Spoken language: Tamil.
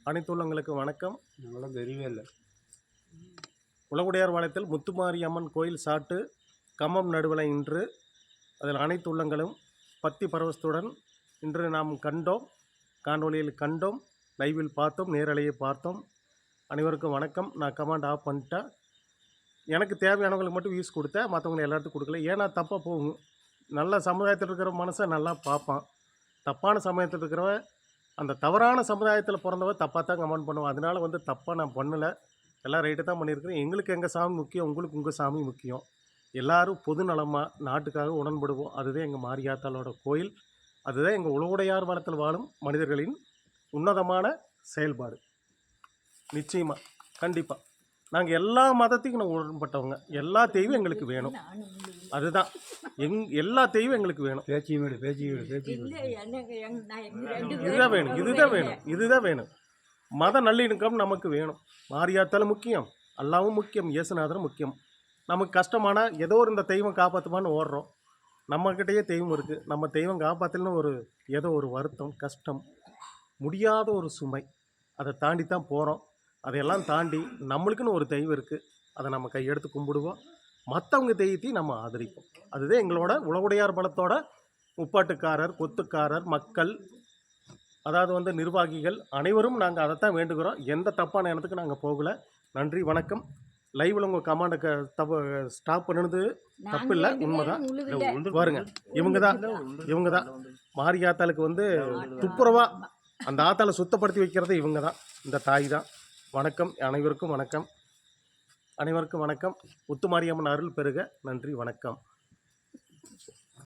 அனைத்து உள்ளங்களுக்கு வணக்கம். நல்லா தெரியவே இல்லை. உலகுடையார் பாளையத்தில் முத்துமாரியம்மன் கோயில் சாட்டு கம்பம் நடுவில் இன்று அதில் அனைத்து உள்ளங்களும் பக்தி பரவசத்துடன் இன்று நாம் கண்டோம், காணொலியில் கண்டோம், லைவில் பார்த்தோம், நேரலையை பார்த்தோம். அனைவருக்கும் வணக்கம். நான் கமாண்ட் ஆஃப் பண்ணிட்டேன். எனக்கு தேவையானவங்களுக்கு மட்டும் யூஸ் கொடுத்தேன், மற்றவங்களை எல்லாத்துக்கும் கொடுக்கல. ஏன்னா தப்பாக போகும். நல்ல சமுதாயத்தில் இருக்கிற மனசை நல்லா பார்ப்பான். தப்பான சமயத்தில் இருக்கிறவன், அந்த தவறான சமுதாயத்தில் பிறந்தவன் தப்பாக தான் கமெண்ட் பண்ணுவான். அதனால தப்பாக நான் பண்ணலை, எல்லாம் ரைட்டு தான் பண்ணியிருக்கிறேன். எங்களுக்கு எங்கள் சாமி முக்கியம், உங்களுக்கு உங்கள் சாமி முக்கியம். எல்லோரும் பொது நலமாக நாட்டுக்காக உடன்படுவோம். அதுதான் எங்கள் மாரியாத்தாளோட கோயில். அதுதான் எங்கள் உலகுடையார் வளத்தில் வாழும் மனிதர்களின் உன்னதமான செயல்பாடு. நிச்சயமாக, கண்டிப்பாக நாங்கள் எல்லா மதத்துக்கும் நான் உடன்பட்டவங்க. எல்லா தெய்வம் எங்களுக்கு வேணும். அதுதான் எல்லா தெய்வம் எங்களுக்கு வேணும். இதுதான் வேணும், இதுதான் வேணும், இதுதான் வேணும். மத நல்லிணக்கம் நமக்கு வேணும். மாரியாத்தாலும் முக்கியம், அல்லாவும் முக்கியம், இயேசுநாதரும் முக்கியம். நமக்கு கஷ்டமான ஏதோ ஒரு இந்த தெய்வம் காப்பாற்றுமான்னு ஓடுறோம். நம்மக்கிட்டேயே தெய்வம் இருக்குது. நம்ம தெய்வம் காப்பாற்றலன்னு ஏதோ ஒரு வருத்தம், கஷ்டம், முடியாத ஒரு சுமை, அதை தாண்டி தான் போகிறோம். அதையெல்லாம் தாண்டி நம்மளுக்குன்னு ஒரு தெய்வம் இருக்குது. அதை நம்ம கையெடுத்து கும்பிடுவோம். மற்றவங்க தெய்வத்தையும் நம்ம ஆதரிப்போம். அதுதான் எங்களோட உலகுடையார் பலத்தோட முப்பாட்டுக்காரர், கொத்துக்காரர், மக்கள், அதாவது நிர்வாகிகள் அனைவரும் நாங்கள் அதைத்தான் வேண்டுகிறோம். எந்த தப்பான இடத்துக்கு நாங்கள் போகலை. நன்றி, வணக்கம். லைவில் உங்கள் கமாண்டை ஸ்டாப் பண்ணுறது தப்பு இல்லை, உண்மைதான். பாருங்க, இவங்க தான் மாரியாத்தாளுக்கு துப்புரவா அந்த ஆத்தாளை சுத்தப்படுத்தி வைக்கிறது இவங்க தான், இந்த தாய் தான். வணக்கம், அனைவருக்கும் வணக்கம், அனைவருக்கும் வணக்கம். முத்துமாரியம்மன் அருள் பெறுக. நன்றி, வணக்கம்.